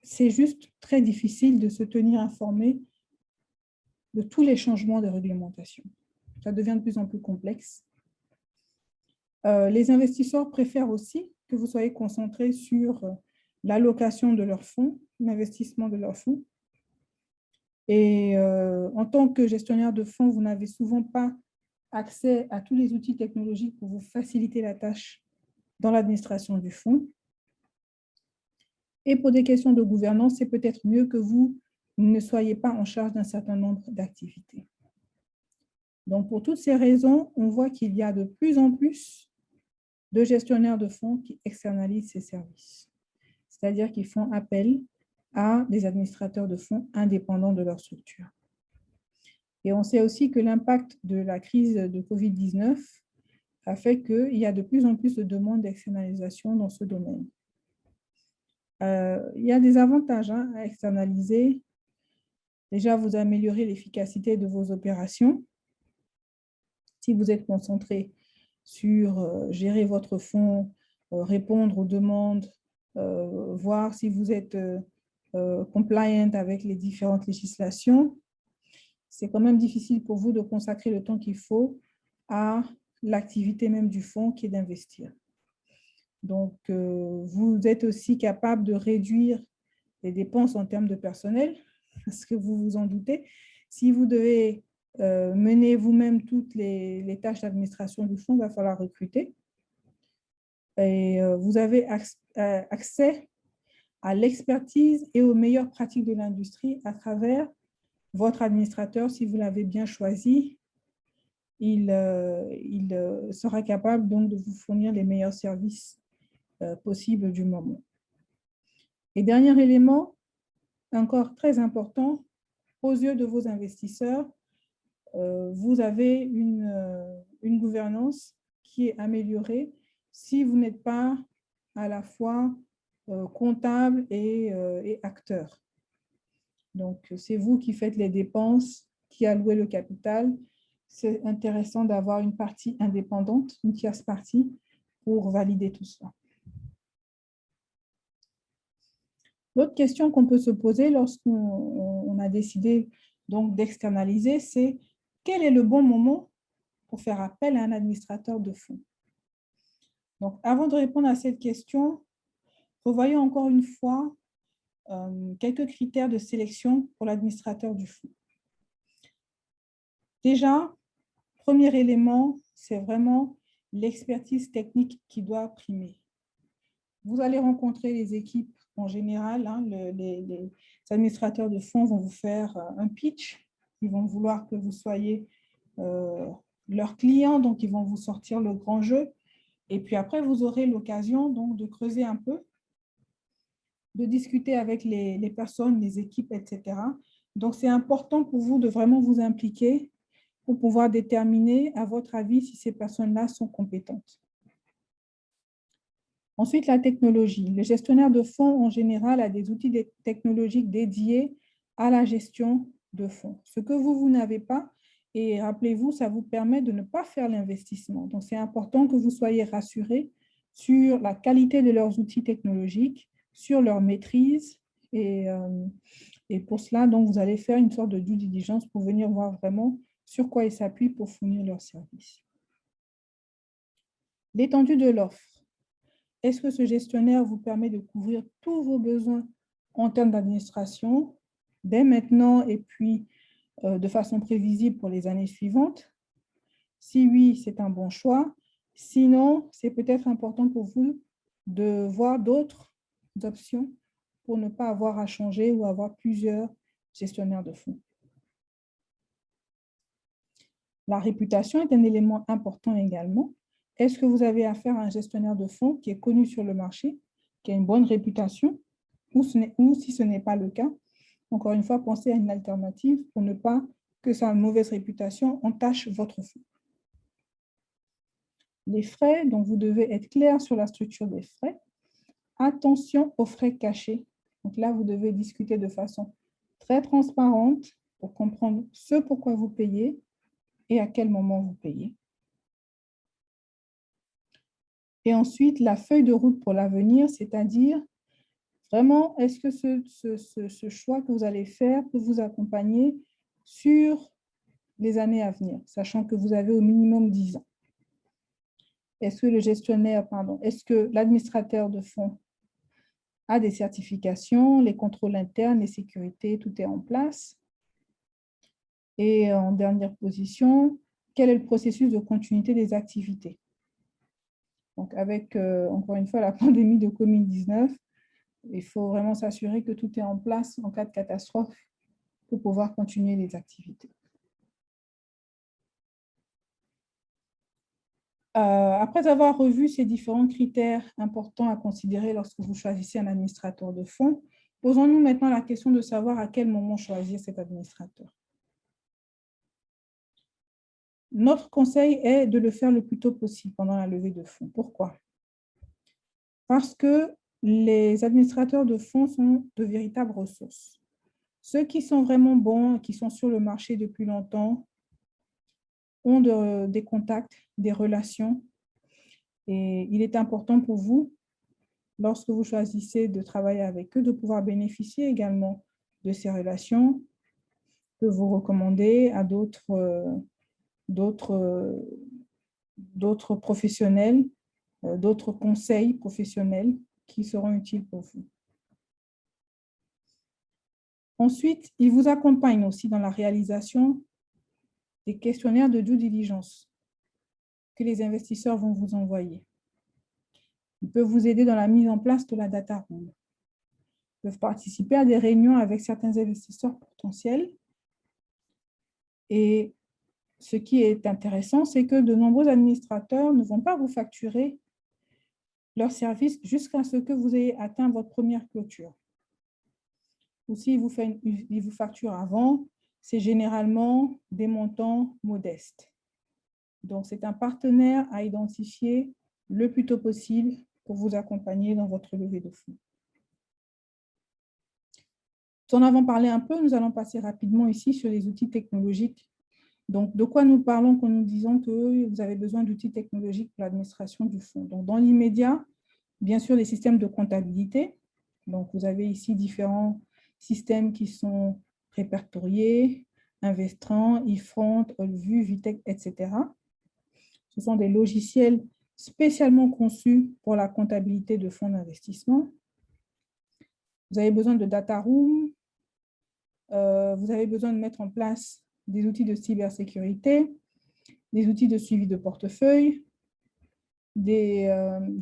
c'est juste très difficile de se tenir informé de tous les changements de réglementation. Ça devient de plus en plus complexe. Les investisseurs préfèrent aussi que vous soyez concentré sur l'allocation de leurs fonds, l'investissement de leurs fonds. Et en tant que gestionnaire de fonds, vous n'avez souvent pas accès à tous les outils technologiques pour vous faciliter la tâche dans l'administration du fonds. Et pour des questions de gouvernance, c'est peut-être mieux que vous ne soyez pas en charge d'un certain nombre d'activités. Donc, pour toutes ces raisons, on voit qu'il y a de plus en plus de gestionnaires de fonds qui externalisent ces services. C'est-à-dire qu'ils font appel à des administrateurs de fonds indépendants de leur structure. Et on sait aussi que l'impact de la crise de Covid-19 a fait qu'il y a de plus en plus de demandes d'externalisation dans ce domaine. Il y a des avantages à externaliser. Déjà, vous améliorez l'efficacité de vos opérations. Si vous êtes concentré sur gérer votre fonds, répondre aux demandes, voir si vous êtes compliant avec les différentes législations, c'est quand même difficile pour vous de consacrer le temps qu'il faut à l'activité même du fonds qui est d'investir. Donc, vous êtes aussi capable de réduire les dépenses en termes de personnel, parce que vous vous en doutez. Si vous devez mener vous-même toutes les tâches d'administration du fonds, il va falloir recruter. Et vous avez accès à l'expertise et aux meilleures pratiques de l'industrie à travers votre administrateur. Si vous l'avez bien choisi, il sera capable donc de vous fournir les meilleurs services possibles du moment. Et dernier élément, encore très important, aux yeux de vos investisseurs, vous avez une gouvernance qui est améliorée si vous n'êtes pas à la fois comptable et acteur. Donc, c'est vous qui faites les dépenses, qui allouez le capital. C'est intéressant d'avoir une partie indépendante, une tierce partie, pour valider tout cela. L'autre question qu'on peut se poser lorsqu'on a décidé donc d'externaliser, c'est quel est le bon moment pour faire appel à un administrateur de fonds? Donc, avant de répondre à cette question, revoyons encore une fois quelques critères de sélection pour l'administrateur du fonds. Déjà, premier élément, c'est vraiment l'expertise technique qui doit primer. Vous allez rencontrer les équipes en général, hein, les administrateurs de fonds vont vous faire un pitch, ils vont vouloir que vous soyez leur client, donc ils vont vous sortir le grand jeu. Et puis après, vous aurez l'occasion donc de creuser un peu, de discuter avec les personnes, les équipes, etc. Donc, c'est important pour vous de vraiment vous impliquer pour pouvoir déterminer, à votre avis, si ces personnes-là sont compétentes. Ensuite, la technologie. Le gestionnaire de fonds, en général, a des outils technologiques dédiés à la gestion de fonds. Ce que vous n'avez pas, et rappelez-vous, ça vous permet de ne pas faire l'investissement. Donc, c'est important que vous soyez rassurés sur la qualité de leurs outils technologiques, sur leur maîtrise. Et pour cela, donc, vous allez faire une sorte de due diligence pour venir voir vraiment sur quoi ils s'appuient pour fournir leurs services. L'étendue de l'offre. Est-ce que ce gestionnaire vous permet de couvrir tous vos besoins en termes d'administration dès maintenant et puis de façon prévisible pour les années suivantes? Si oui, c'est un bon choix. Sinon, c'est peut-être important pour vous de voir d'autres options pour ne pas avoir à changer ou avoir plusieurs gestionnaires de fonds. La réputation est un élément important également. Est-ce que vous avez affaire à un gestionnaire de fonds qui est connu sur le marché, qui a une bonne réputation, ou si ce n'est pas le cas, encore une fois, pensez à une alternative pour ne pas que sa mauvaise réputation entache votre fonds. Les frais, donc vous devez être clair sur la structure des frais. Attention aux frais cachés. Donc là, vous devez discuter de façon très transparente pour comprendre ce pourquoi vous payez et à quel moment vous payez. Et ensuite, la feuille de route pour l'avenir, c'est-à-dire vraiment, est-ce que ce choix que vous allez faire peut vous accompagner sur les années à venir, sachant que vous avez au minimum 10 ans. Est-ce que le gestionnaire, est-ce que l'administrateur de fonds a des certifications, les contrôles internes, les sécurités, tout est en place? Et en dernière position, quel est le processus de continuité des activités? Donc, avec, encore une fois, la pandémie de Covid-19, il faut vraiment s'assurer que tout est en place en cas de catastrophe pour pouvoir continuer les activités. Après avoir revu ces différents critères importants à considérer lorsque vous choisissez un administrateur de fonds, posons-nous maintenant la question de savoir à quel moment choisir cet administrateur. Notre conseil est de le faire le plus tôt possible pendant la levée de fonds. Pourquoi? Parce que les administrateurs de fonds sont de véritables ressources. Ceux qui sont vraiment bons, qui sont sur le marché depuis longtemps, ont des contacts, des relations. Et il est important pour vous, lorsque vous choisissez de travailler avec eux, de pouvoir bénéficier également de ces relations, de vous recommander à d'autres professionnels, d'autres conseils professionnels qui seront utiles pour vous. Ensuite, ils vous accompagnent aussi dans la réalisation des questionnaires de due diligence que les investisseurs vont vous envoyer. Ils peuvent vous aider dans la mise en place de la data room. Ils peuvent participer à des réunions avec certains investisseurs potentiels. Et ce qui est intéressant, c'est que de nombreux administrateurs ne vont pas vous facturer leurs services jusqu'à ce que vous ayez atteint votre première clôture. Ou s'ils vous facturent avant, c'est généralement des montants modestes. Donc, c'est un partenaire à identifier le plus tôt possible pour vous accompagner dans votre levée de fonds. Nous en avons parlé un peu, nous allons passer rapidement ici sur les outils technologiques. Donc, de quoi nous parlons quand nous disons que vous avez besoin d'outils technologiques pour l'administration du fonds? Donc, dans l'immédiat, bien sûr, les systèmes de comptabilité. Donc, vous avez ici différents systèmes qui sont répertoriés, Investran, eFront, Allvue, Vitech, etc. Ce sont des logiciels spécialement conçus pour la comptabilité de fonds d'investissement. Vous avez besoin de data room. Vous avez besoin de mettre en place des outils de cybersécurité, des outils de suivi de portefeuille, des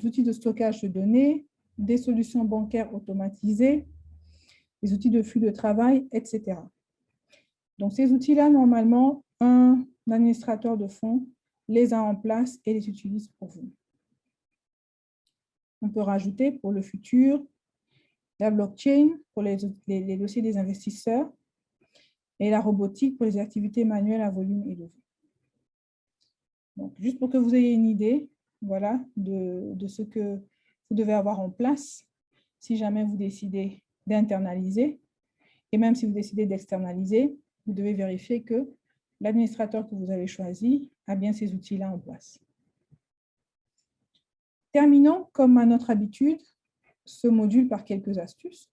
outils de stockage de données, des solutions bancaires automatisées, des outils de flux de travail, etc. Donc, ces outils-là, normalement, un administrateur de fonds les a en place et les utilise pour vous. On peut rajouter pour le futur la blockchain pour les dossiers des investisseurs et la robotique pour les activités manuelles à volume élevé. Donc, juste pour que vous ayez une idée, voilà, de ce que vous devez avoir en place si jamais vous décidez d'internaliser. Et même si vous décidez d'externaliser, vous devez vérifier que l'administrateur que vous avez choisi a bien ces outils-là en place. Terminons, comme à notre habitude, ce module par quelques astuces.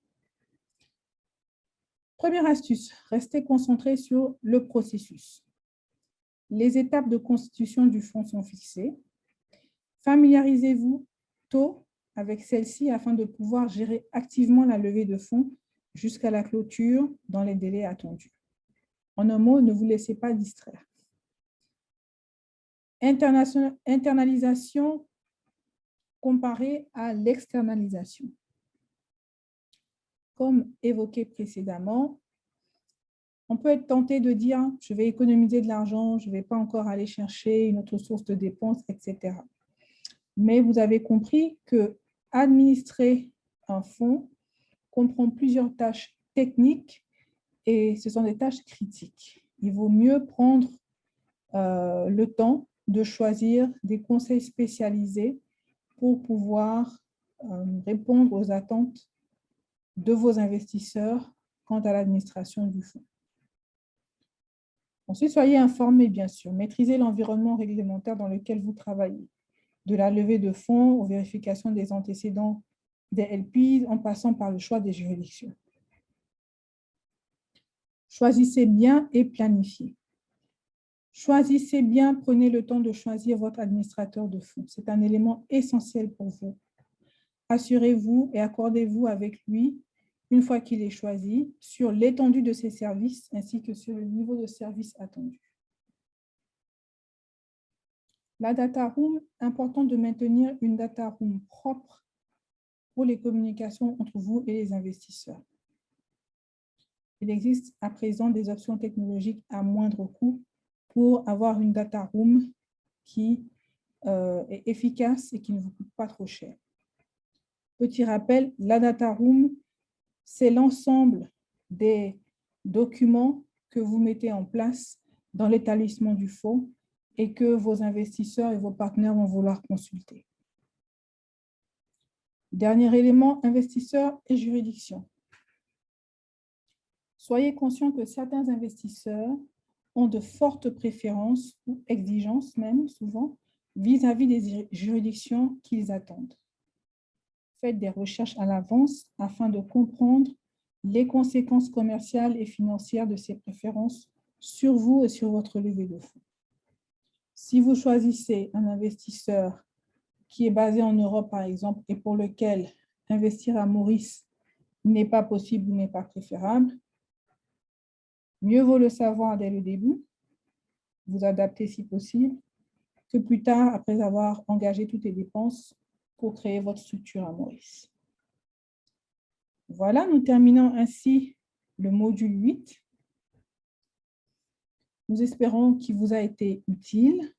Première astuce, restez concentré sur le processus. Les étapes de constitution du fonds sont fixées. Familiarisez-vous tôt avec celle-ci afin de pouvoir gérer activement la levée de fonds jusqu'à la clôture dans les délais attendus. En un mot, ne vous laissez pas distraire. Internalisation comparée à l'externalisation. Comme évoqué précédemment, on peut être tenté de dire « je vais économiser de l'argent, je ne vais pas encore aller chercher une autre source de dépenses, etc. » Mais vous avez compris que administrer un fonds comprend plusieurs tâches techniques et ce sont des tâches critiques. Il vaut mieux prendre le temps de choisir des conseils spécialisés pour pouvoir répondre aux attentes de vos investisseurs quant à l'administration du fonds. Ensuite, soyez informés, bien sûr. Maîtrisez l'environnement réglementaire dans lequel vous travaillez, de la levée de fonds aux vérifications des antécédents des LPs, en passant par le choix des juridictions. Choisissez bien et planifiez. Choisissez bien, prenez le temps de choisir votre administrateur de fonds. C'est un élément essentiel pour vous. Assurez-vous et accordez-vous avec lui, une fois qu'il est choisi, sur l'étendue de ses services ainsi que sur le niveau de service attendu. La data room, important de maintenir une data room propre pour les communications entre vous et les investisseurs. Il existe à présent des options technologiques à moindre coût pour avoir une data room qui est efficace et qui ne vous coûte pas trop cher. Petit rappel, la data room, c'est l'ensemble des documents que vous mettez en place dans l'établissement du fonds et que vos investisseurs et vos partenaires vont vouloir consulter. Dernier élément, investisseurs et juridictions. Soyez conscient que certains investisseurs ont de fortes préférences ou exigences même souvent vis-à-vis des juridictions qu'ils attendent. Faites des recherches à l'avance afin de comprendre les conséquences commerciales et financières de ces préférences sur vous et sur votre levée de fonds. Si vous choisissez un investisseur qui est basé en Europe, par exemple, et pour lequel investir à Maurice n'est pas possible ou n'est pas préférable, mieux vaut le savoir dès le début, vous adapter si possible, que plus tard, après avoir engagé toutes les dépenses pour créer votre structure à Maurice. Voilà, nous terminons ainsi le module 8. Nous espérons qu'il vous a été utile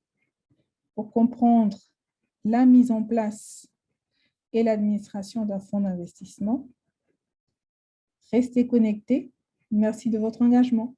pour comprendre la mise en place et l'administration d'un fonds d'investissement. Restez connectés. Merci de votre engagement.